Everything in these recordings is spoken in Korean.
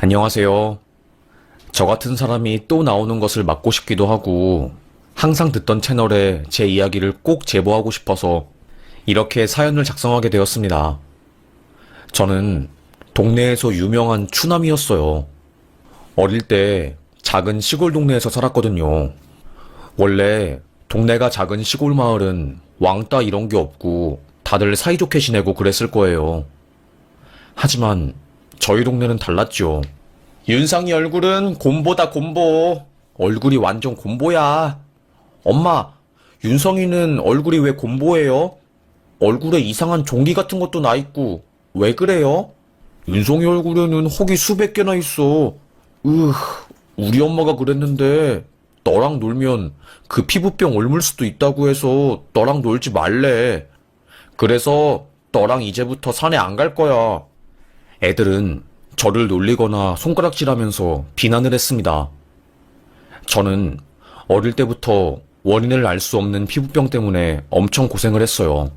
안녕하세요. 저 같은 사람이 또 나오는 것을 막고 싶기도 하고, 항상 듣던 채널에 제 이야기를 꼭 제보하고 싶어서 이렇게 사연을 작성하게 되었습니다. 저는 동네에서 유명한 추남이었어요. 어릴 때 작은 시골 동네에서 살았거든요. 원래 동네가 작은 시골 마을은 왕따 이런 게 없고 다들 사이좋게 지내고 그랬을 거예요. 하지만 저희 동네는 달랐죠. 윤상이 얼굴은 곰보다 곰보. 얼굴이 완전 곰보야. 엄마, 윤성이는 얼굴이 왜 곰보예요? 얼굴에 이상한 종기 같은 것도 나 있고 왜 그래요? 윤성이 얼굴에는 혹이 수백 개나 있어. 우리 엄마가 그랬는데 너랑 놀면 그 피부병 옮을 수도 있다고 해서 너랑 놀지 말래. 그래서 너랑 이제부터 산에 안 갈 거야. 애들은 저를 놀리거나 손가락질하면서 비난을 했습니다. 저는 어릴 때부터 원인을 알 수 없는 피부병 때문에 엄청 고생을 했어요.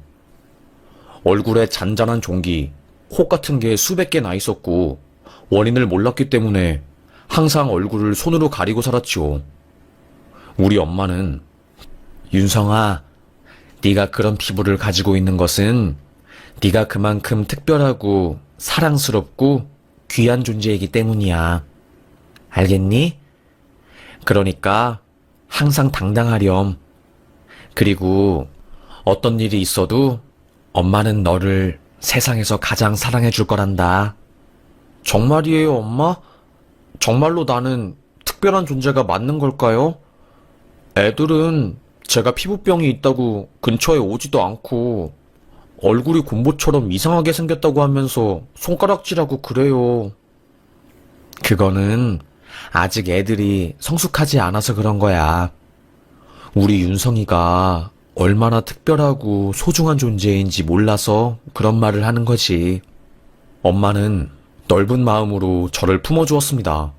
얼굴에 잔잔한 종기, 혹 같은 게 수백 개 나 있었고 원인을 몰랐기 때문에 항상 얼굴을 손으로 가리고 살았지요. 우리 엄마는 윤성아, 네가 그런 피부를 가지고 있는 것은 네가 그만큼 특별하고 사랑스럽고 귀한 존재이기 때문이야. 알겠니? 그러니까 항상 당당하렴. 그리고 어떤 일이 있어도 엄마는 너를 세상에서 가장 사랑해 줄 거란다. 정말이에요, 엄마? 정말로 나는 특별한 존재가 맞는 걸까요? 애들은 제가 피부병이 있다고 근처에 오지도 않고 얼굴이 곰보처럼 이상하게 생겼다고 하면서 손가락질하고 그래요. 그거는 아직 애들이 성숙하지 않아서 그런 거야. 우리 윤성이가 얼마나 특별하고 소중한 존재인지 몰라서 그런 말을 하는 거지. 엄마는 넓은 마음으로 저를 품어주었습니다.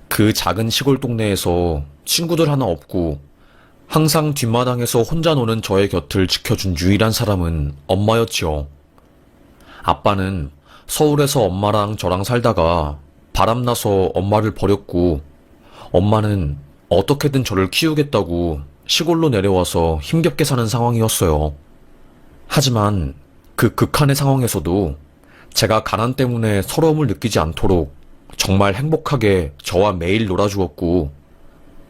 그 작은 시골 동네에서 친구들 하나 없고 항상 뒷마당에서 혼자 노는 저의 곁을 지켜준 유일한 사람은 엄마였지요. 아빠는 서울에서 엄마랑 저랑 살다가 바람나서 엄마를 버렸고, 엄마는 어떻게든 저를 키우겠다고 시골로 내려와서 힘겹게 사는 상황이었어요. 하지만 그 극한의 상황에서도 제가 가난 때문에 서러움을 느끼지 않도록 정말 행복하게 저와 매일 놀아주었고,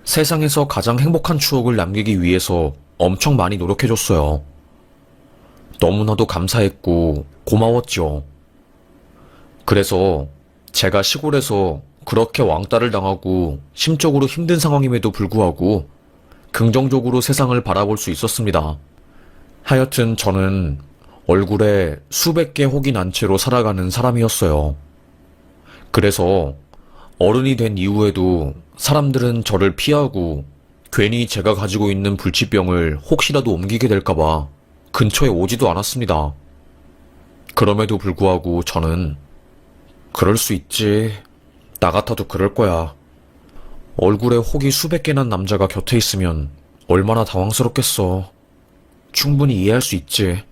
세상에서 가장 행복한 추억을 남기기 위해서 엄청 많이 노력해줬어요. 너무나도 감사했고 고마웠죠. 그래서 제가 시골에서 그렇게 왕따를 당하고 심적으로 힘든 상황임에도 불구하고 긍정적으로 세상을 바라볼 수 있었습니다. 하여튼 저는 얼굴에 수백 개 혹이 난 채로 살아가는 사람이었어요. 그래서 어른이 된 이후에도 사람들은 저를 피하고 괜히 제가 가지고 있는 불치병을 혹시라도 옮기게 될까봐 근처에 오지도 않았습니다. 그럼에도 불구하고 저는 그럴 수 있지. 나 같아도 그럴 거야. 얼굴에 혹이 수백 개 난 남자가 곁에 있으면 얼마나 당황스럽겠어. 충분히 이해할 수 있지.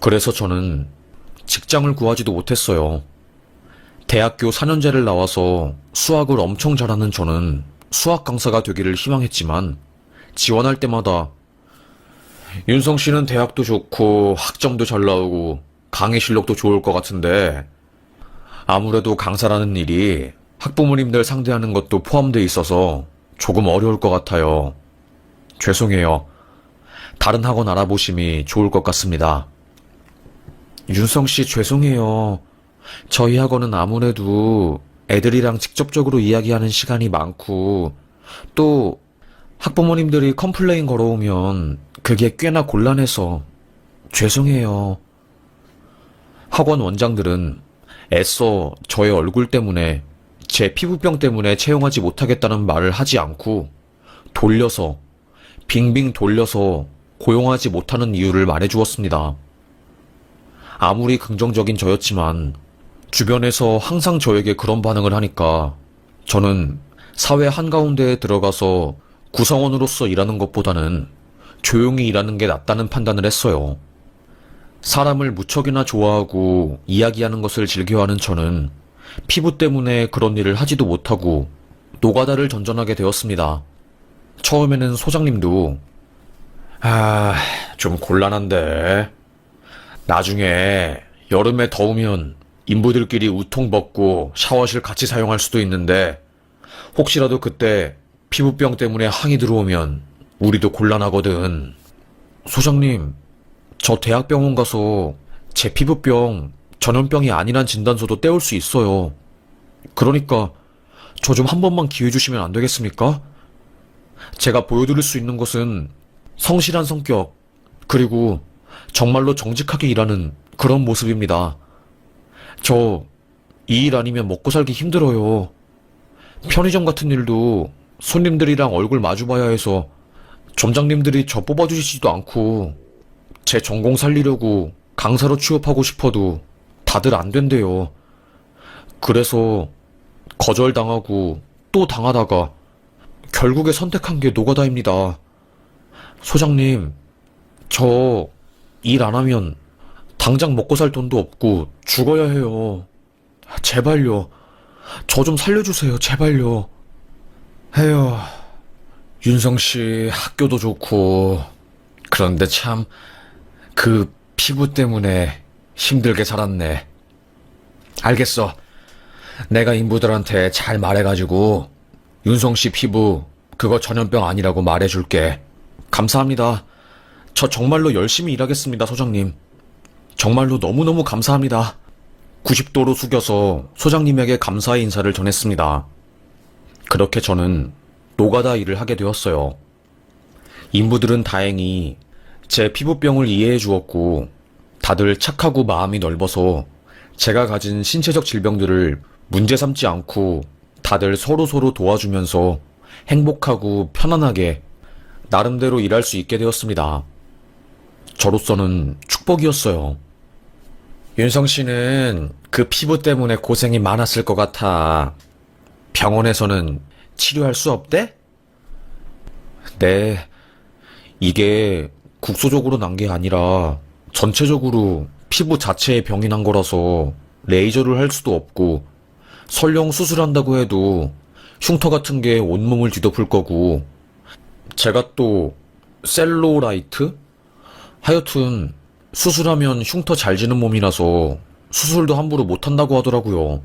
그래서 저는 직장을 구하지도 못했어요. 대학교 4년제를 나와서 수학을 엄청 잘하는 저는 수학 강사가 되기를 희망했지만 지원할 때마다 윤성 씨는 대학도 좋고 학점도 잘 나오고 강의 실력도 좋을 것 같은데 아무래도 강사라는 일이 학부모님들 상대하는 것도 포함되어 있어서 조금 어려울 것 같아요. 죄송해요. 다른 학원 알아보심이 좋을 것 같습니다. 윤성 씨 죄송해요. 저희 학원은 아무래도 애들이랑 직접적으로 이야기하는 시간이 많고 또 학부모님들이 컴플레인 걸어오면 그게 꽤나 곤란해서 죄송해요. 학원 원장들은 애써 저의 얼굴 때문에 제 피부병 때문에 채용하지 못하겠다는 말을 하지 않고 돌려서 빙빙 돌려서 고용하지 못하는 이유를 말해주었습니다. 아무리 긍정적인 저였지만 주변에서 항상 저에게 그런 반응을 하니까 저는 사회 한가운데에 들어가서 구성원으로서 일하는 것보다는 조용히 일하는 게 낫다는 판단을 했어요. 사람을 무척이나 좋아하고 이야기하는 것을 즐겨하는 저는 피부 때문에 그런 일을 하지도 못하고 노가다를 전전하게 되었습니다. 처음에는 소장님도 좀 곤란한데 나중에 여름에 더우면 인부들끼리 우통 벗고 샤워실 같이 사용할 수도 있는데 혹시라도 그때 피부병 때문에 항이 들어오면 우리도 곤란하거든. 소장님, 저 대학병원 가서 제 피부병 전염병이 아니란 진단서도 떼올 수 있어요. 그러니까 저 좀 한 번만 기회 주시면 안 되겠습니까? 제가 보여드릴 수 있는 것은 성실한 성격, 그리고 정말로 정직하게 일하는 그런 모습입니다. 저 이 일 아니면 먹고 살기 힘들어요. 편의점 같은 일도 손님들이랑 얼굴 마주봐야 해서 점장님들이 저 뽑아주시지도 않고 제 전공 살리려고 강사로 취업하고 싶어도 다들 안 된대요. 그래서 거절당하고 또 당하다가 결국에 선택한 게 노가다입니다. 소장님, 저 일 안 하면 당장 먹고 살 돈도 없고 죽어야 해요. 제발요. 저 좀 살려주세요. 제발요. 에휴, 윤성씨 학교도 좋고 그런데 참 그 피부 때문에 힘들게 살았네. 알겠어. 내가 인부들한테 잘 말해가지고 윤성씨 피부 그거 전염병 아니라고 말해줄게. 감사합니다. 저 정말로 열심히 일하겠습니다, 소장님. 정말로 너무너무 감사합니다. 90도로 숙여서 소장님에게 감사의 인사를 전했습니다. 그렇게 저는 노가다 일을 하게 되었어요. 인부들은 다행히 제 피부병을 이해해 주었고 다들 착하고 마음이 넓어서 제가 가진 신체적 질병들을 문제 삼지 않고 다들 서로서로 도와주면서 행복하고 편안하게 나름대로 일할 수 있게 되었습니다. 저로서는 축복이었어요. 윤성 씨는 그 피부 때문에 고생이 많았을 것 같아. 병원에서는 치료할 수 없대? 네. 이게 국소적으로 난 게 아니라 전체적으로 피부 자체에 병이 난 거라서 레이저를 할 수도 없고 설령 수술한다고 해도 흉터 같은 게 온몸을 뒤덮을 거고 제가 또 셀로라이트? 하여튼 수술하면 흉터 잘 지는 몸이라서 수술도 함부로 못한다고 하더라고요.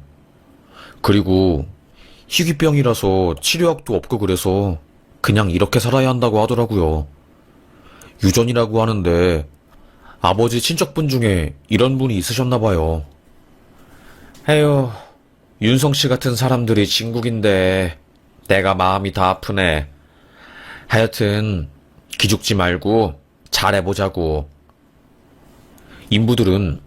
그리고 희귀병이라서 치료약도 없고 그래서 그냥 이렇게 살아야 한다고 하더라고요. 유전이라고 하는데 아버지 친척분 중에 이런 분이 있으셨나 봐요. 에휴, 윤성씨 같은 사람들이 진국인데 내가 마음이 다 아프네. 하여튼 기죽지 말고 잘해보자고. 인부들은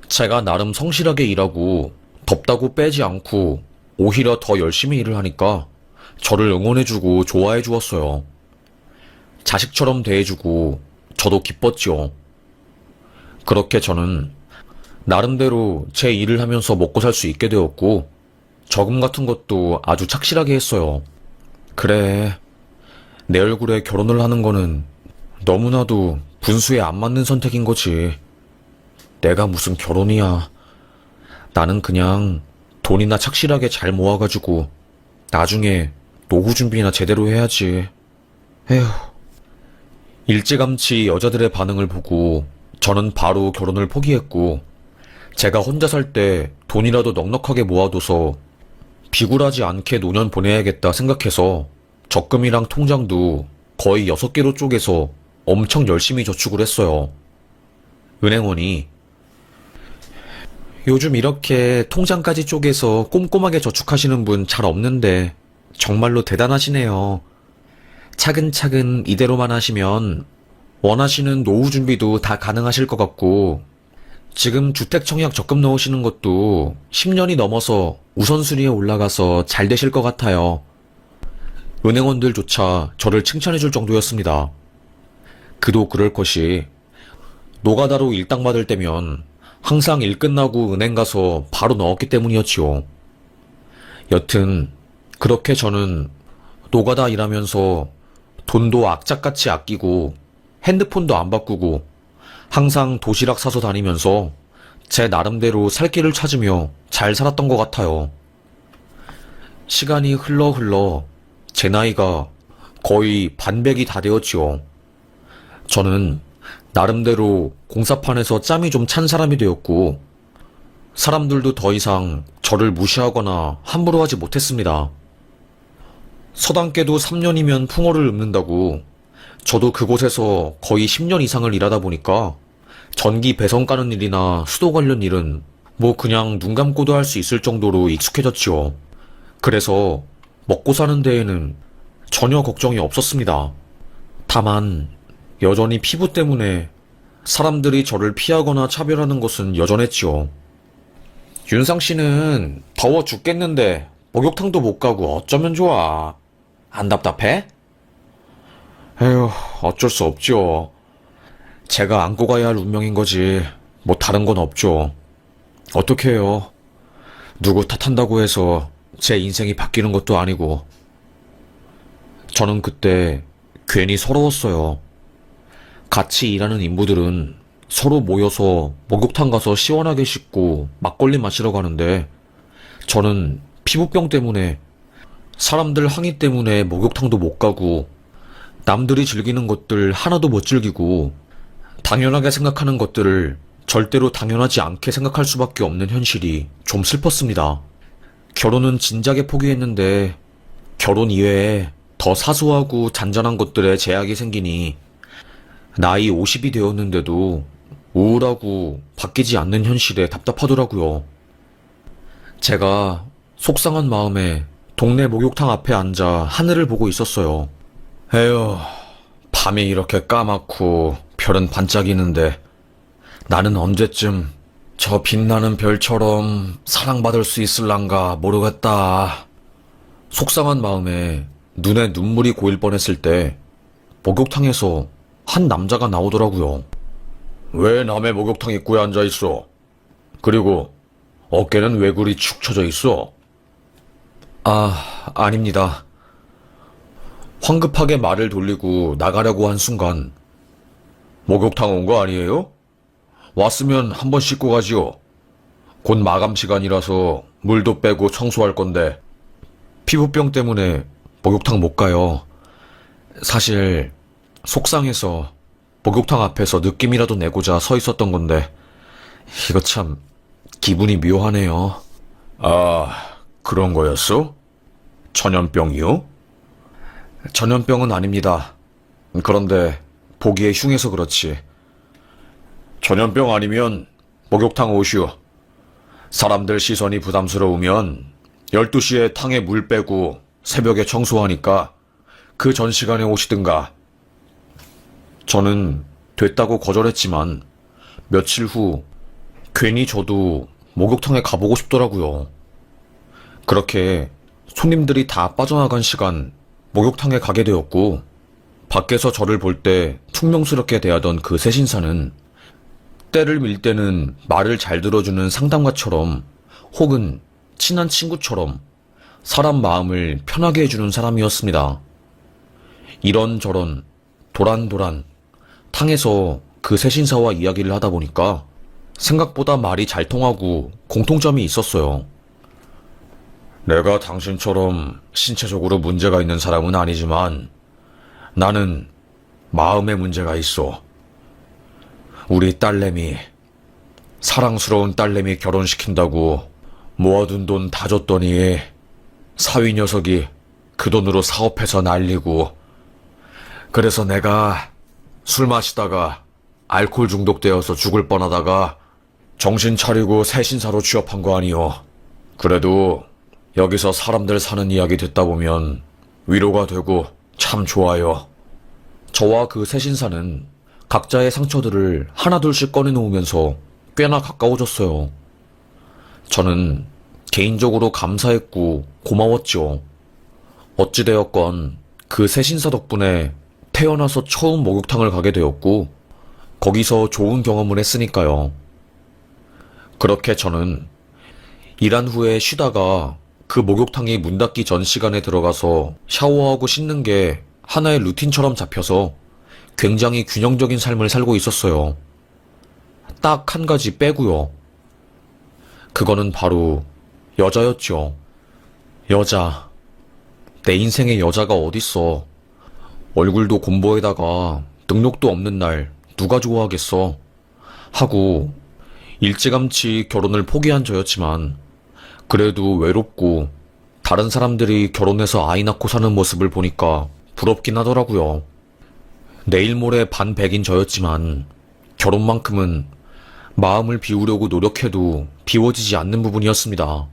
제가 나름 성실하게 일하고 덥다고 빼지 않고 오히려 더 열심히 일을 하니까 저를 응원해주고 좋아해 주었어요. 자식처럼 대해주고 저도 기뻤지요. 그렇게 저는 나름대로 제 일을 하면서 먹고 살 수 있게 되었고 저금 같은 것도 아주 착실하게 했어요. 그래, 내 얼굴에 결혼을 하는 거는 너무나도 분수에 안 맞는 선택인 거지. 내가 무슨 결혼이야. 나는 그냥 돈이나 착실하게 잘 모아가지고 나중에 노후 준비나 제대로 해야지. 에휴. 일찌감치 여자들의 반응을 보고 저는 바로 결혼을 포기했고 제가 혼자 살 때 돈이라도 넉넉하게 모아둬서 비굴하지 않게 노년 보내야겠다 생각해서 적금이랑 통장도 거의 6개로 쪼개서 엄청 열심히 저축을 했어요. 은행원이 요즘 이렇게 통장까지 쪼개서 꼼꼼하게 저축하시는 분 잘 없는데 정말로 대단하시네요. 차근차근 이대로만 하시면 원하시는 노후 준비도 다 가능하실 것 같고 지금 주택청약 적금 넣으시는 것도 10년이 넘어서 우선순위에 올라가서 잘 되실 것 같아요. 은행원들조차 저를 칭찬해줄 정도였습니다. 그도 그럴 것이 노가다로 일당 받을 때면 항상 일 끝나고 은행 가서 바로 넣었기 때문이었지요. 여튼 그렇게 저는 노가다 일하면서 돈도 악착같이 아끼고 핸드폰도 안 바꾸고 항상 도시락 사서 다니면서 제 나름대로 살 길을 찾으며 잘 살았던 것 같아요. 시간이 흘러 제 나이가 거의 반백이 다 되었지요. 저는 나름대로 공사판에서 짬이 좀 찬 사람이 되었고, 사람들도 더 이상 저를 무시하거나 함부로 하지 못했습니다. 서당계도 3년이면 풍어를 읊는다고, 저도 그곳에서 거의 10년 이상을 일하다 보니까 전기 배선 까는 일이나 수도 관련 일은 뭐 그냥 눈 감고도 할 수 있을 정도로 익숙해졌지요. 그래서 먹고 사는 데에는 전혀 걱정이 없었습니다. 다만 여전히 피부 때문에 사람들이 저를 피하거나 차별하는 것은 여전했지요. 윤상 씨는 더워 죽겠는데 목욕탕도 못 가고 어쩌면 좋아. 안 답답해? 에휴, 어쩔 수 없죠. 제가 안고 가야 할 운명인 거지. 뭐 다른 건 없죠. 어떻게 해요? 누구 탓한다고 해서 제 인생이 바뀌는 것도 아니고. 저는 그때 괜히 서러웠어요. 같이 일하는 인부들은 서로 모여서 목욕탕 가서 시원하게 씻고 막걸리 마시러 가는데, 저는 피부병 때문에, 사람들 항의 때문에 목욕탕도 못 가고, 남들이 즐기는 것들 하나도 못 즐기고, 당연하게 생각하는 것들을 절대로 당연하지 않게 생각할 수밖에 없는 현실이 좀 슬펐습니다. 결혼은 진작에 포기했는데 결혼 이외에 더 사소하고 잔잔한 것들에 제약이 생기니 나이 50이 되었는데도 우울하고 바뀌지 않는 현실에 답답하더라고요. 제가 속상한 마음에 동네 목욕탕 앞에 앉아 하늘을 보고 있었어요. 에휴, 밤이 이렇게 까맣고 별은 반짝이는데 나는 언제쯤 저 빛나는 별처럼 사랑받을 수 있을란가 모르겠다. 속상한 마음에 눈에 눈물이 고일 뻔했을 때 목욕탕에서 한 남자가 나오더라고요. 왜 남의 목욕탕 입구에 앉아있어? 그리고 어깨는 왜 그리 축 처져 있어? 아닙니다. 황급하게 말을 돌리고 나가려고 한 순간, 목욕탕 온 거 아니에요? 왔으면 한번 씻고 가지요. 곧 마감 시간이라서 물도 빼고 청소할 건데. 피부병 때문에 목욕탕 못 가요. 사실 속상해서 목욕탕 앞에서 느낌이라도 내고자 서 있었던 건데, 이거 참 기분이 묘하네요. 그런 거였어? 전염병이요? 전염병은 아닙니다. 그런데 보기에 흉해서 그렇지. 전염병 아니면 목욕탕 오시오. 사람들 시선이 부담스러우면 12시에 탕에 물 빼고 새벽에 청소하니까 그 전 시간에 오시든가. 저는 됐다고 거절했지만 며칠 후 괜히 저도 목욕탕에 가보고 싶더라고요. 그렇게 손님들이 다 빠져나간 시간 목욕탕에 가게 되었고, 밖에서 저를 볼 때 퉁명스럽게 대하던 그 새신사는 때를 밀 때는 말을 잘 들어주는 상담가처럼, 혹은 친한 친구처럼 사람 마음을 편하게 해주는 사람이었습니다. 이런저런 도란도란 탕에서 그 새신사와 이야기를 하다 보니까 생각보다 말이 잘 통하고 공통점이 있었어요. 내가 당신처럼 신체적으로 문제가 있는 사람은 아니지만 나는 마음에 문제가 있어. 우리 딸내미, 사랑스러운 딸내미 결혼시킨다고 모아둔 돈 다 줬더니 사위 녀석이 그 돈으로 사업해서 날리고, 그래서 내가 술 마시다가 알코올 중독되어서 죽을 뻔하다가 정신 차리고 새 신사로 취업한 거 아니요. 그래도 여기서 사람들 사는 이야기 듣다 보면 위로가 되고 참 좋아요. 저와 그 새 신사는 각자의 상처들을 하나둘씩 꺼내놓으면서 꽤나 가까워졌어요. 저는 개인적으로 감사했고 고마웠죠. 어찌되었건 그 새 신사 덕분에 태어나서 처음 목욕탕을 가게 되었고, 거기서 좋은 경험을 했으니까요. 그렇게 저는 일한 후에 쉬다가 그 목욕탕이 문 닫기 전 시간에 들어가서 샤워하고 씻는 게 하나의 루틴처럼 잡혀서 굉장히 균형적인 삶을 살고 있었어요. 딱 한 가지 빼고요. 그거는 바로 여자였죠. 여자. 내 인생에 여자가 어딨어. 얼굴도 곰보에다가 능력도 없는 날 누가 좋아하겠어. 하고 일찌감치 결혼을 포기한 저였지만 그래도 외롭고 다른 사람들이 결혼해서 아이 낳고 사는 모습을 보니까 부럽긴 하더라고요. 내일 모레 반백인 저였지만 결혼만큼은 마음을 비우려고 노력해도 비워지지 않는 부분이었습니다.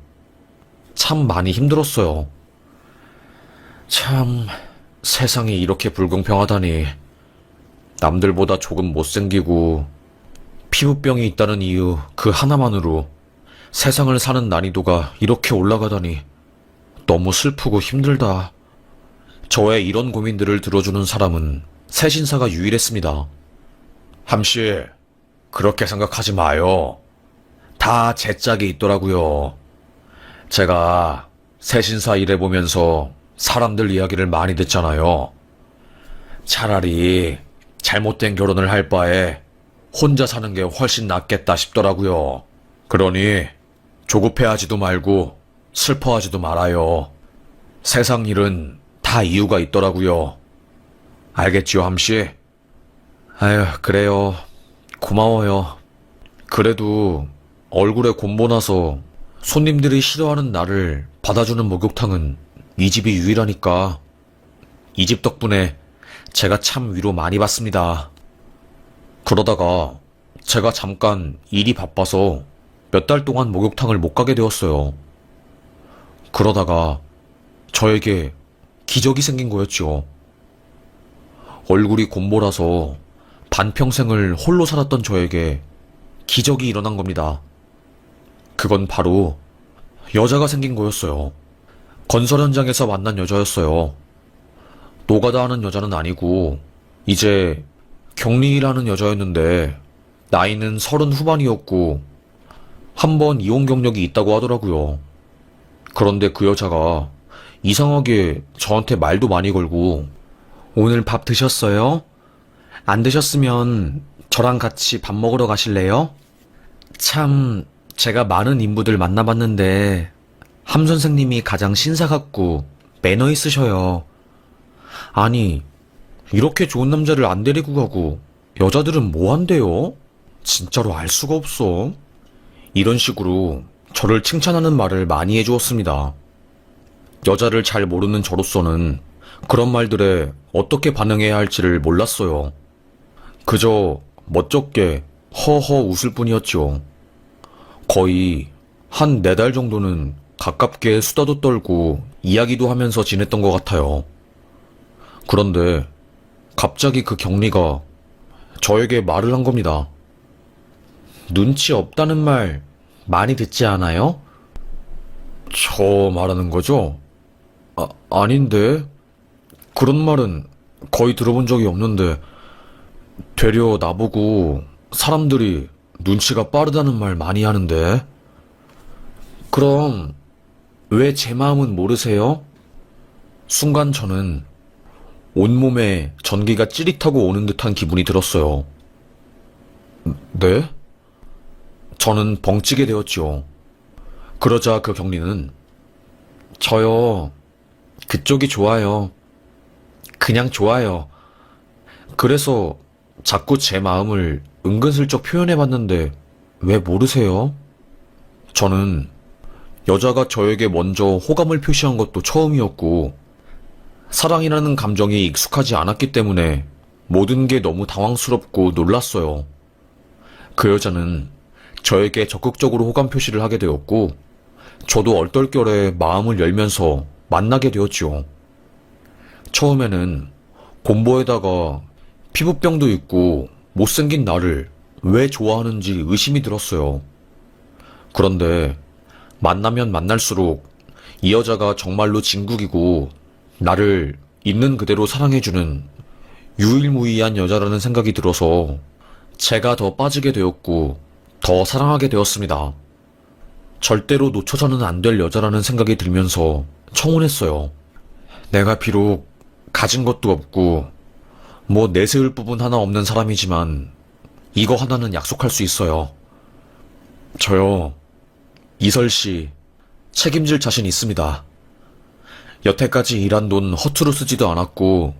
참 많이 힘들었어요. 참, 세상이 이렇게 불공평하다니. 남들보다 조금 못생기고 피부병이 있다는 이유 그 하나만으로 세상을 사는 난이도가 이렇게 올라가다니 너무 슬프고 힘들다. 저의 이런 고민들을 들어주는 사람은 새신사가 유일했습니다. 함씨, 그렇게 생각하지 마요. 다 제 짝이 있더라고요. 제가 새신사 일해보면서 사람들 이야기를 많이 듣잖아요. 차라리 잘못된 결혼을 할 바에 혼자 사는 게 훨씬 낫겠다 싶더라고요. 그러니 조급해하지도 말고 슬퍼하지도 말아요. 세상 일은 다 이유가 있더라고요. 알겠지요, 함씨? 아휴, 그래요. 고마워요. 그래도 얼굴에 곰보 나서 손님들이 싫어하는 나를 받아주는 목욕탕은 이 집이 유일하니까 이 집 덕분에 제가 참 위로 많이 받습니다. 그러다가 제가 잠깐 일이 바빠서 몇 달 동안 목욕탕을 못 가게 되었어요. 그러다가 저에게 기적이 생긴 거였죠. 얼굴이 곰보라서 반평생을 홀로 살았던 저에게 기적이 일어난 겁니다. 그건 바로 여자가 생긴 거였어요. 건설 현장에서 만난 여자였어요. 노가다 하는 여자는 아니고 이제 격리라는 여자였는데 나이는 30 후반이었고 한 번 이혼 경력이 있다고 하더라고요. 그런데 그 여자가 이상하게 저한테 말도 많이 걸고 오늘 밥 드셨어요? 안 드셨으면 저랑 같이 밥 먹으러 가실래요? 참, 제가 많은 인부들 만나봤는데 함 선생님이 가장 신사 같고 매너 있으셔요. 아니, 이렇게 좋은 남자를 안 데리고 가고 여자들은 뭐 한대요? 진짜로 알 수가 없어. 이런 식으로 저를 칭찬하는 말을 많이 해주었습니다. 여자를 잘 모르는 저로서는 그런 말들에 어떻게 반응해야 할지를 몰랐어요. 그저 멋쩍게 허허 웃을 뿐이었죠. 거의 한 4달 정도는 가깝게 수다도 떨고 이야기도 하면서 지냈던 것 같아요. 그런데 갑자기 그 격리가 저에게 말을 한 겁니다. 눈치 없다는 말 많이 듣지 않아요? 저 말하는 거죠? 아닌데. 그런 말은 거의 들어본 적이 없는데 되려 나보고 사람들이 눈치가 빠르다는 말 많이 하는데. 그럼 왜 제 마음은 모르세요? 순간 저는 온몸에 전기가 찌릿하고 오는 듯한 기분이 들었어요. 네? 저는 벙찌게 되었지요. 그러자 그 격리는 저요. 그쪽이 좋아요. 그냥 좋아요. 그래서 자꾸 제 마음을 은근슬쩍 표현해봤는데 왜 모르세요? 저는 여자가 저에게 먼저 호감을 표시한 것도 처음이었고 사랑이라는 감정이 익숙하지 않았기 때문에 모든 게 너무 당황스럽고 놀랐어요. 그 여자는 저에게 적극적으로 호감 표시를 하게 되었고 저도 얼떨결에 마음을 열면서 만나게 되었지요. 처음에는 곰보에다가 피부병도 있고 못생긴 나를 왜 좋아하는지 의심이 들었어요. 그런데 만나면 만날수록 이 여자가 정말로 진국이고 나를 있는 그대로 사랑해주는 유일무이한 여자라는 생각이 들어서 제가 더 빠지게 되었고 더 사랑하게 되었습니다. 절대로 놓쳐서는 안 될 여자라는 생각이 들면서 청혼했어요. 내가 비록 가진 것도 없고 뭐 내세울 부분 하나 없는 사람이지만 이거 하나는 약속할 수 있어요. 저요, 이설 씨, 책임질 자신 있습니다. 여태까지 일한 돈 허투루 쓰지도 않았고,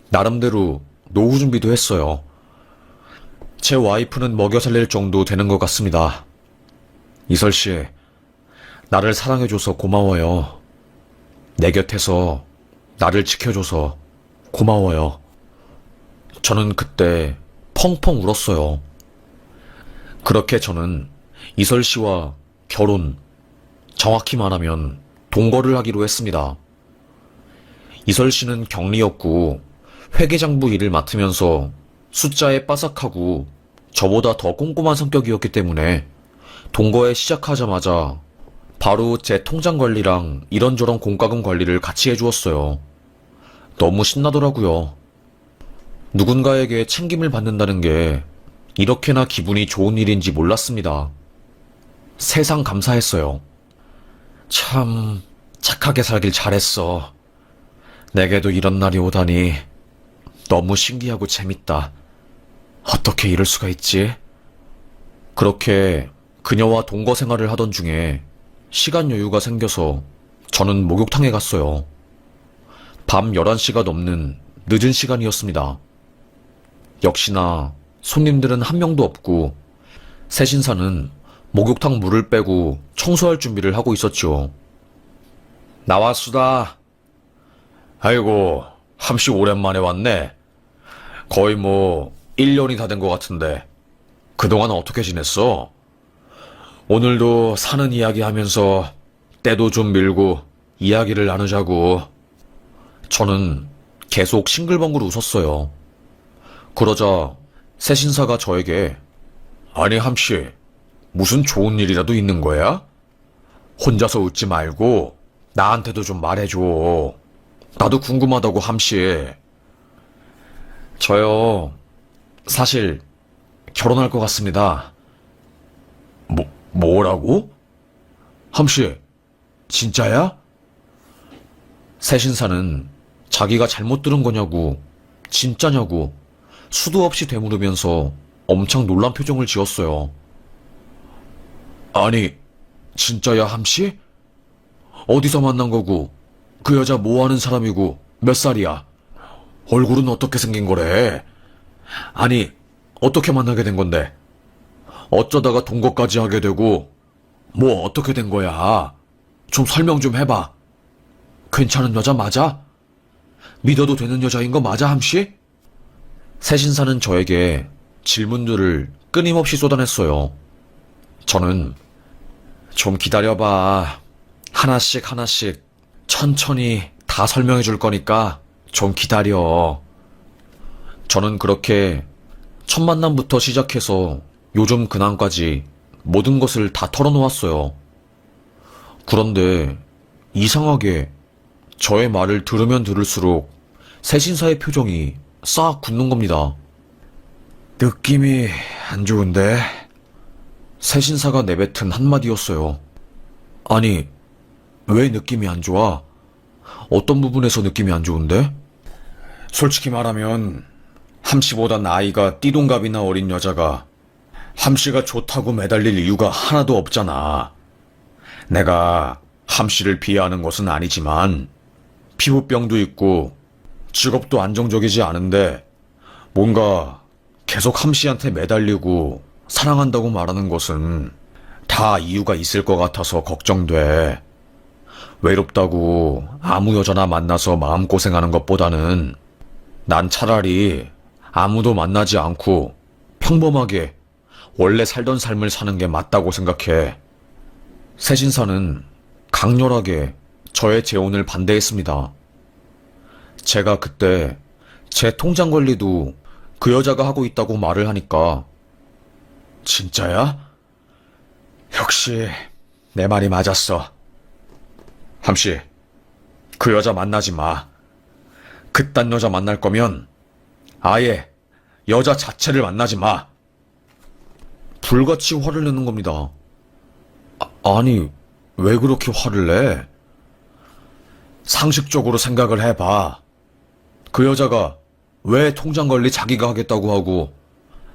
나름대로 노후 준비도 했어요. 제 와이프는 먹여 살릴 정도 되는 것 같습니다. 이설 씨, 나를 사랑해줘서 고마워요. 내 곁에서 나를 지켜줘서 고마워요. 저는 그때 펑펑 울었어요. 그렇게 저는 이설 씨와 결혼, 정확히 말하면 동거를 하기로 했습니다. 이설 씨는 격리였고 회계장부 일을 맡으면서 숫자에 빠삭하고 저보다 더 꼼꼼한 성격이었기 때문에 동거에 시작하자마자 바로 제 통장 관리랑 이런저런 공과금 관리를 같이 해주었어요. 너무 신나더라고요. 누군가에게 챙김을 받는다는 게 이렇게나 기분이 좋은 일인지 몰랐습니다. 세상 감사했어요. 참 착하게 살길 잘했어. 내게도 이런 날이 오다니 너무 신기하고 재밌다. 어떻게 이럴 수가 있지? 그렇게 그녀와 동거 생활을 하던 중에 시간 여유가 생겨서 저는 목욕탕에 갔어요. 밤 11시가 넘는 늦은 시간이었습니다. 역시나 손님들은 한 명도 없고 새신사는 목욕탕 물을 빼고 청소할 준비를 하고 있었죠. 나왔수다. 아이고, 함씨 오랜만에 왔네. 거의 1년이 다 된 것 같은데 그동안 어떻게 지냈어? 오늘도 사는 이야기 하면서 때도 좀 밀고 이야기를 나누자고. 저는 계속 싱글벙글 웃었어요. 그러자 새신사가 저에게 아니 함씨, 무슨 좋은 일이라도 있는 거야? 혼자서 웃지 말고 나한테도 좀 말해줘. 나도 궁금하다고 함씨. 저요, 사실 결혼할 것 같습니다. 뭐라고? 함씨, 진짜야? 새신사는 자기가 잘못 들은 거냐고, 진짜냐고 수도 없이 되물으면서 엄청 놀란 표정을 지었어요. 아니, 진짜야 함씨? 어디서 만난 거고, 그 여자 뭐 하는 사람이고, 몇 살이야? 얼굴은 어떻게 생긴 거래? 아니, 어떻게 만나게 된 건데? 어쩌다가 동거까지 하게 되고, 뭐 어떻게 된 거야? 좀 설명 좀 해봐. 괜찮은 여자 맞아? 믿어도 되는 여자인 거 맞아, 함씨? 새신사는 저에게 질문들을 끊임없이 쏟아냈어요. 저는 좀 기다려봐. 하나씩 하나씩 천천히 다 설명해 줄 거니까 좀 기다려. 저는 그렇게 첫 만남부터 시작해서 요즘 근황까지 모든 것을 다 털어놓았어요. 그런데 이상하게 저의 말을 들으면 들을수록 새신사의 표정이 싹 굳는 겁니다. 느낌이 안 좋은데? 새신사가 내뱉은 한마디였어요. 아니, 왜 느낌이 안 좋아? 어떤 부분에서 느낌이 안 좋은데? 솔직히 말하면 함씨보다 나이가 띠동갑이나 어린 여자가 함씨가 좋다고 매달릴 이유가 하나도 없잖아. 내가 함씨를 비하하는 것은 아니지만 피부병도 있고 직업도 안정적이지 않은데 뭔가 계속 함씨한테 매달리고 사랑한다고 말하는 것은 다 이유가 있을 것 같아서 걱정돼. 외롭다고 아무 여자나 만나서 마음고생하는 것보다는 난 차라리 아무도 만나지 않고 평범하게 원래 살던 삶을 사는 게 맞다고 생각해. 새신사는 강렬하게 저의 재혼을 반대했습니다. 제가 그때 제 통장 관리도 그 여자가 하고 있다고 말을 하니까 진짜야? 역시 내 말이 맞았어. 함씨, 그 여자 만나지 마. 그딴 여자 만날 거면 아예 여자 자체를 만나지 마. 불같이 화를 내는 겁니다. 아니, 왜 그렇게 화를 내? 상식적으로 생각을 해봐. 그 여자가 왜 통장 관리 자기가 하겠다고 하고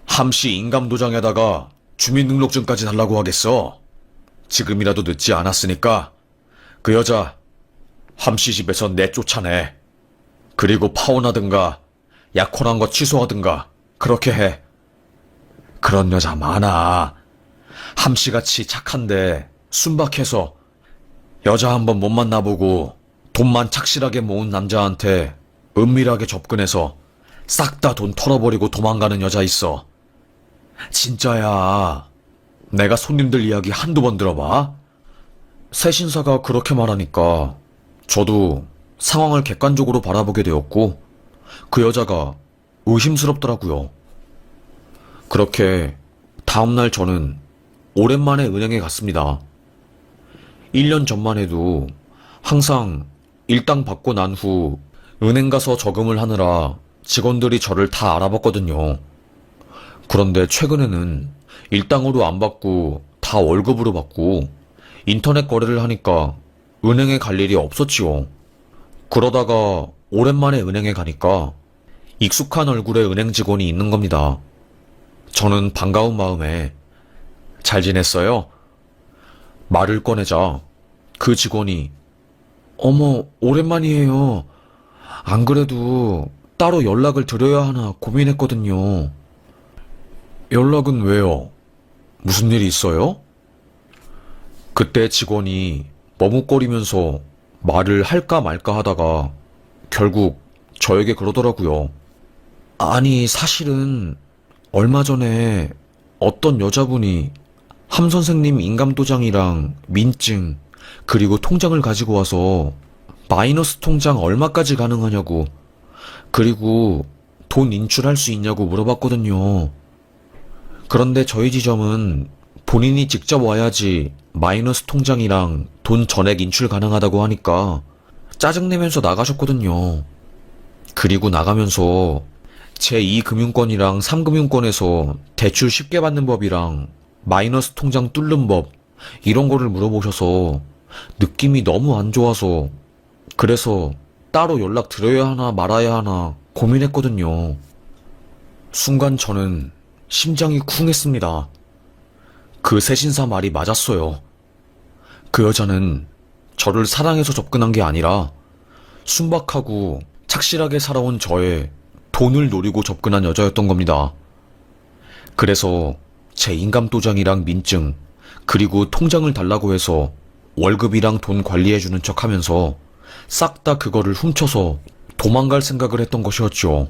함씨 인감도장에다가 주민등록증까지 달라고 하겠어? 지금이라도 늦지 않았으니까 그 여자 함씨 집에서 내쫓아내. 그리고 파혼하든가 약혼한 거 취소하든가 그렇게 해. 그런 여자 많아. 함씨같이 착한데 순박해서 여자 한번 못 만나보고 돈만 착실하게 모은 남자한테 은밀하게 접근해서 싹 다 돈 털어버리고 도망가는 여자 있어. 진짜야. 내가 손님들 이야기 한두 번 들어봐. 새신사가 그렇게 말하니까 저도 상황을 객관적으로 바라보게 되었고 그 여자가 의심스럽더라고요. 그렇게 다음날 저는 오랜만에 은행에 갔습니다. 1년 전만 해도 항상 일당 받고 난 후 은행 가서 저금을 하느라 직원들이 저를 다 알아봤거든요. 그런데 최근에는 일당으로 안 받고 다 월급으로 받고 인터넷 거래를 하니까 은행에 갈 일이 없었지요. 그러다가 오랜만에 은행에 가니까 익숙한 얼굴의 은행 직원이 있는 겁니다. 저는 반가운 마음에 잘 지냈어요? 말을 꺼내자 그 직원이 어머, 오랜만이에요. 안 그래도 따로 연락을 드려야 하나 고민했거든요. 연락은 왜요? 무슨 일이 있어요? 그때 직원이 머뭇거리면서 말을 할까 말까 하다가 결국 저에게 그러더라고요. 아니, 사실은 얼마 전에 어떤 여자분이 함 선생님 인감도장이랑 민증 그리고 통장을 가지고 와서 마이너스 통장 얼마까지 가능하냐고 그리고 돈 인출할 수 있냐고 물어봤거든요. 그런데 저희 지점은 본인이 직접 와야지 마이너스 통장이랑 돈 전액 인출 가능하다고 하니까 짜증내면서 나가셨거든요. 그리고 나가면서 제2금융권이랑 3금융권에서 대출 쉽게 받는 법이랑 마이너스 통장 뚫는 법 이런 거를 물어보셔서 느낌이 너무 안 좋아서 그래서 따로 연락 드려야 하나 말아야 하나 고민했거든요. 순간 저는 심장이 쿵했습니다. 그 새신사 말이 맞았어요. 그 여자는 저를 사랑해서 접근한 게 아니라 순박하고 착실하게 살아온 저의 돈을 노리고 접근한 여자였던 겁니다. 그래서 제 인감도장이랑 민증 그리고 통장을 달라고 해서 월급이랑 돈 관리해주는 척 하면서 싹 다 그거를 훔쳐서 도망갈 생각을 했던 것이었죠.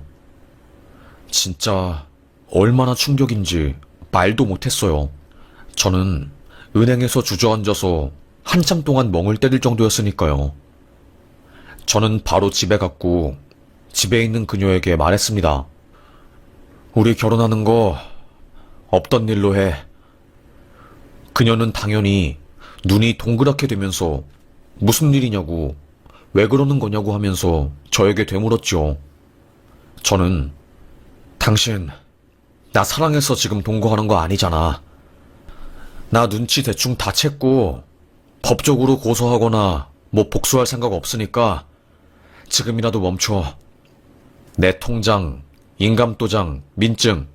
진짜 얼마나 충격인지 말도 못했어요. 저는 은행에서 주저앉아서 한참 동안 멍을 때릴 정도였으니까요. 저는 바로 집에 갔고 집에 있는 그녀에게 말했습니다. 우리 결혼하는 거 없던 일로 해. 그녀는 당연히 눈이 동그랗게 되면서 무슨 일이냐고 왜 그러는 거냐고 하면서 저에게 되물었죠. 저는 당신 나 사랑해서 지금 동거하는 거 아니잖아. 나 눈치 대충 다 챘고 법적으로 고소하거나 뭐 복수할 생각 없으니까 지금이라도 멈춰. 내 통장, 인감도장, 민증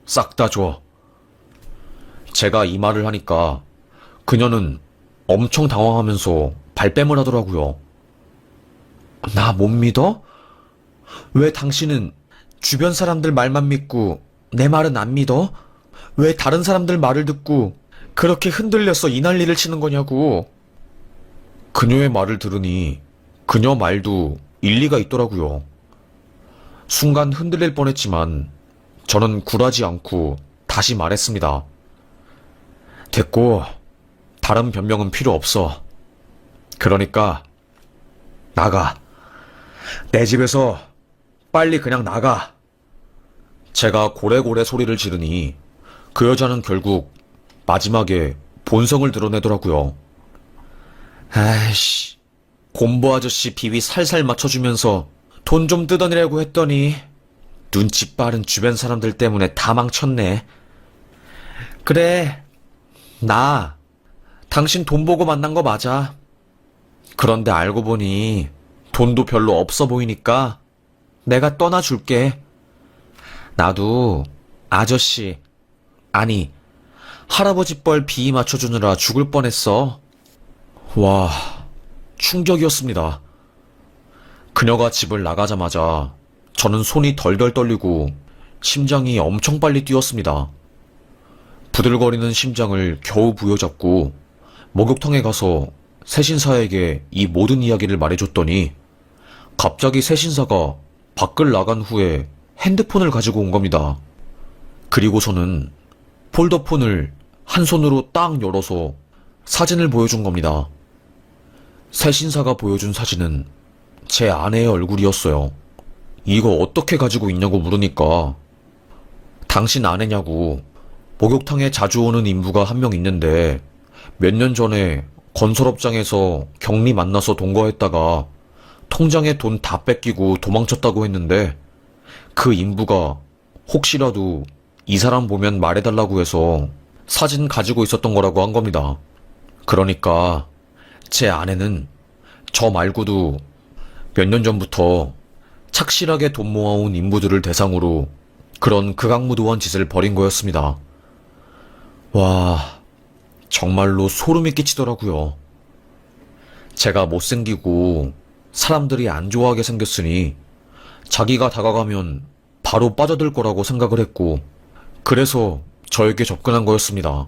싹 다 줘. 제가 이 말을 하니까 그녀는 엄청 당황하면서 발뺌을 하더라고요. 나 못 믿어? 왜 당신은 주변 사람들 말만 믿고 내 말은 안 믿어? 왜 다른 사람들 말을 듣고 그렇게 흔들려서 이 난리를 치는 거냐고. 그녀의 말을 들으니 그녀 말도 일리가 있더라고요. 순간 흔들릴 뻔했지만 저는 굴하지 않고 다시 말했습니다. 됐고 다른 변명은 필요 없어. 그러니까 나가. 내 집에서 빨리 그냥 나가. 제가 고래고래 소리를 지르니 그 여자는 결국 마지막에 본성을 드러내더라고요. 아이씨, 곰보 아저씨 비위 살살 맞춰주면서 돈 좀 뜯어내려고 했더니 눈치 빠른 주변 사람들 때문에 다 망쳤네. 그래, 나 당신 돈 보고 만난 거 맞아. 그런데 알고 보니 돈도 별로 없어 보이니까 내가 떠나줄게. 나도 아저씨, 아니 할아버지 뻘 비위 맞춰주느라 죽을 뻔했어. 와, 충격이었습니다. 그녀가 집을 나가자마자 저는 손이 덜덜 떨리고 심장이 엄청 빨리 뛰었습니다. 부들거리는 심장을 겨우 부여잡고 목욕탕에 가서 새신사에게 이 모든 이야기를 말해줬더니 갑자기 새신사가 밖을 나간 후에 핸드폰을 가지고 온 겁니다. 그리고서는 폴더폰을 한 손으로 딱 열어서 사진을 보여준 겁니다. 새신사가 보여준 사진은 제 아내의 얼굴이었어요. 이거 어떻게 가지고 있냐고 물으니까 당신 아내냐고, 목욕탕에 자주 오는 인부가 한 명 있는데 몇 년 전에 건설업장에서 경리 만나서 동거했다가 통장에 돈 다 뺏기고 도망쳤다고 했는데 그 인부가 혹시라도 이 사람 보면 말해달라고 해서 사진 가지고 있었던 거라고 한 겁니다. 그러니까 제 아내는 저 말고도 몇 년 전부터 착실하게 돈 모아온 인부들을 대상으로 그런 극악무도한 짓을 벌인 거였습니다. 와, 정말로 소름이 끼치더라고요. 제가 못생기고 사람들이 안 좋아하게 생겼으니 자기가 다가가면 바로 빠져들 거라고 생각을 했고, 그래서 저에게 접근한 거였습니다.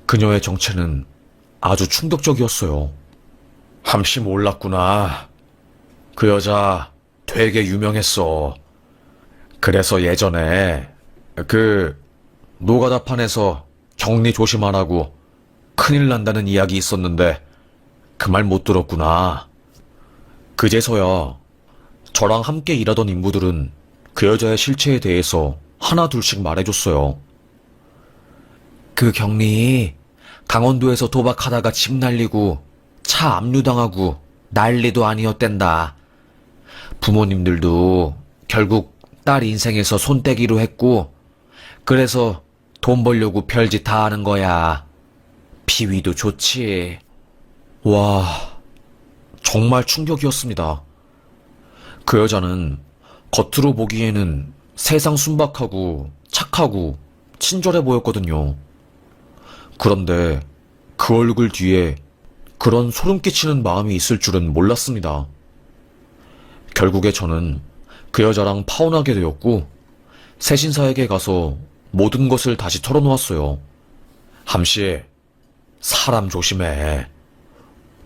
그녀의 정체는 아주 충격적이었어요. 함씨 몰랐구나. 그 여자 되게 유명했어. 그래서 예전에 노가다판에서 격리 조심하라고 큰일 난다는 이야기 있었는데 그 말 못 들었구나. 그제서야 저랑 함께 일하던 인부들은 그 여자의 실체에 대해서 하나 둘씩 말해줬어요. 그 경리 강원도에서 도박하다가 집 날리고 차 압류당하고 난리도 아니었댄다. 부모님들도 결국 딸 인생에서 손떼기로 했고, 그래서 돈 벌려고 별짓 다 하는 거야. 비위도 좋지. 와, 정말 충격이었습니다. 그 여자는 겉으로 보기에는 세상 순박하고 착하고 친절해 보였거든요. 그런데 그 얼굴 뒤에 그런 소름 끼치는 마음이 있을 줄은 몰랐습니다. 결국에 저는 그 여자랑 파혼하게 되었고, 새신사에게 가서 모든 것을 다시 털어놓았어요. 함씨, 사람 조심해.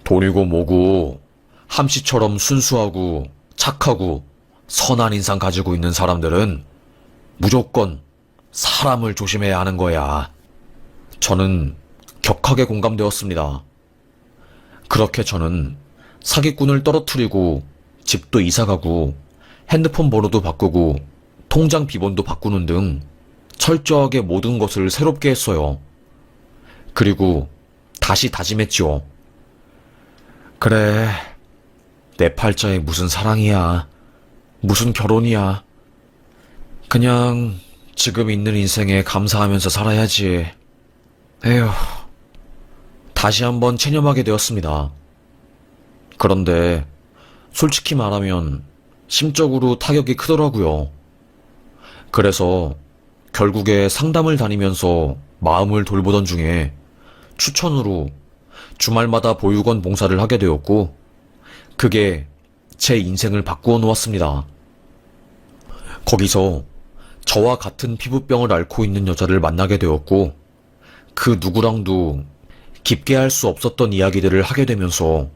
돈이고 뭐고 함씨처럼 순수하고 착하고 선한 인상 가지고 있는 사람들은 무조건 사람을 조심해야 하는 거야. 저는 격하게 공감되었습니다. 그렇게 저는 사기꾼을 떨어뜨리고 집도 이사가고 핸드폰 번호도 바꾸고 통장 비번도 바꾸는 등 철저하게 모든 것을 새롭게 했어요. 그리고 다시 다짐했죠. 그래, 내 팔자에 무슨 사랑이야, 무슨 결혼이야. 그냥 지금 있는 인생에 감사하면서 살아야지. 에휴, 다시 한번 체념하게 되었습니다. 그런데 솔직히 말하면 심적으로 타격이 크더라고요. 그래서 결국에 상담을 다니면서 마음을 돌보던 중에 추천으로 주말마다 보육원 봉사를 하게 되었고, 그게 제 인생을 바꾸어 놓았습니다. 거기서 저와 같은 피부병을 앓고 있는 여자를 만나게 되었고, 그 누구랑도 깊게 할 수 없었던 이야기들을 하게 되면서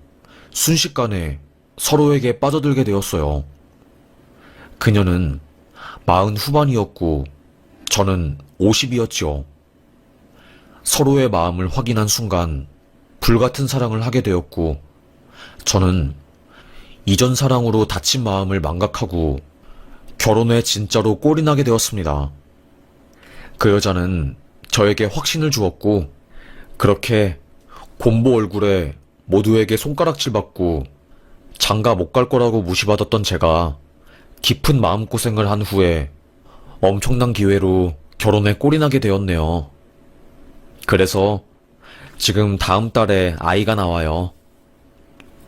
순식간에 서로에게 빠져들게 되었어요. 그녀는 40 후반이었고 저는 50이었지요. 서로의 마음을 확인한 순간 불같은 사랑을 하게 되었고, 저는 이전 사랑으로 다친 마음을 망각하고 결혼에 진짜로 꼴이 나게 되었습니다. 그 여자는 저에게 확신을 주었고, 그렇게 곰보 얼굴에 모두에게 손가락질 받고 장가 못 갈 거라고 무시받았던 제가 깊은 마음고생을 한 후에 엄청난 기회로 결혼에 꼴이 나게 되었네요. 그래서 지금 다음 달에 아이가 나와요.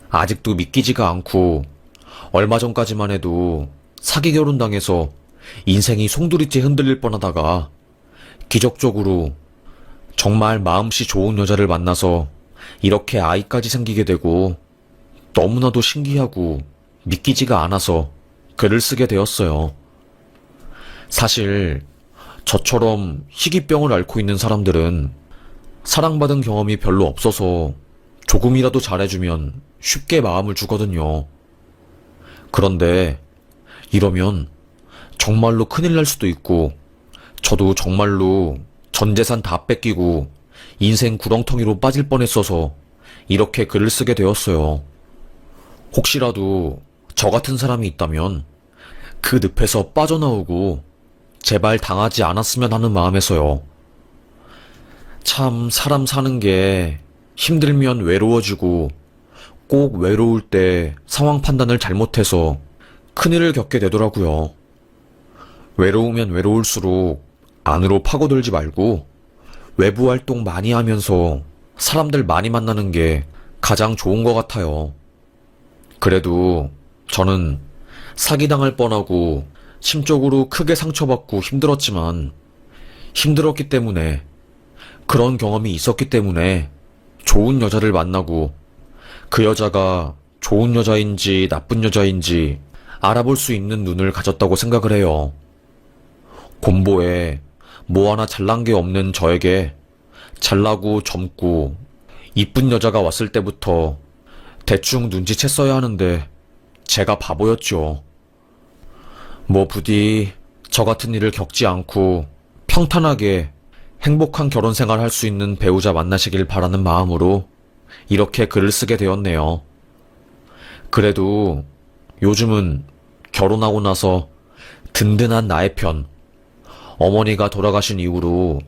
아직도 믿기지가 않고 얼마 전까지만 해도 사기 결혼당해서 인생이 송두리째 흔들릴 뻔하다가 기적적으로 정말 마음씨 좋은 여자를 만나서 이렇게 아이까지 생기게 되고 너무나도 신기하고 믿기지가 않아서 글을 쓰게 되었어요. 사실 저처럼 희귀병을 앓고 있는 사람들은 사랑받은 경험이 별로 없어서 조금이라도 잘해주면 쉽게 마음을 주거든요. 그런데 이러면 정말로 큰일 날 수도 있고 저도 정말로 전 재산 다 뺏기고 인생 구렁텅이로 빠질 뻔했어서 이렇게 글을 쓰게 되었어요. 혹시라도 저 같은 사람이 있다면 그 늪에서 빠져나오고 제발 당하지 않았으면 하는 마음에서요. 참 사람 사는 게 힘들면 외로워지고 꼭 외로울 때 상황 판단을 잘못해서 큰일을 겪게 되더라고요. 외로우면 외로울수록 안으로 파고들지 말고 외부 활동 많이 하면서 사람들 많이 만나는 게 가장 좋은 것 같아요. 그래도 저는 사기당할 뻔하고 심적으로 크게 상처받고 힘들었지만 힘들었기 때문에 그런 경험이 있었기 때문에 좋은 여자를 만나고 그 여자가 좋은 여자인지 나쁜 여자인지 알아볼 수 있는 눈을 가졌다고 생각을 해요. 곰보에 뭐 하나 잘난 게 없는 저에게 잘나고 젊고 이쁜 여자가 왔을 때부터 대충 눈치챘어야 하는데 제가 바보였죠. 뭐 부디 저 같은 일을 겪지 않고 평탄하게 행복한 결혼 생활 할 수 있는 배우자 만나시길 바라는 마음으로 이렇게 글을 쓰게 되었네요. 그래도 요즘은 결혼하고 나서 든든한 나의 편, 어머니가 돌아가신 이후로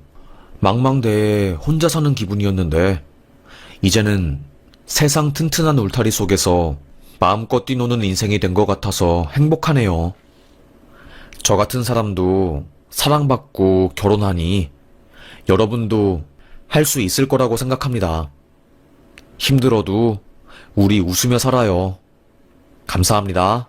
망망대해 혼자 사는 기분이었는데 이제는 세상 튼튼한 울타리 속에서 마음껏 뛰노는 인생이 된 것 같아서 행복하네요. 저 같은 사람도 사랑받고 결혼하니 여러분도 할 수 있을 거라고 생각합니다. 힘들어도 우리 웃으며 살아요. 감사합니다.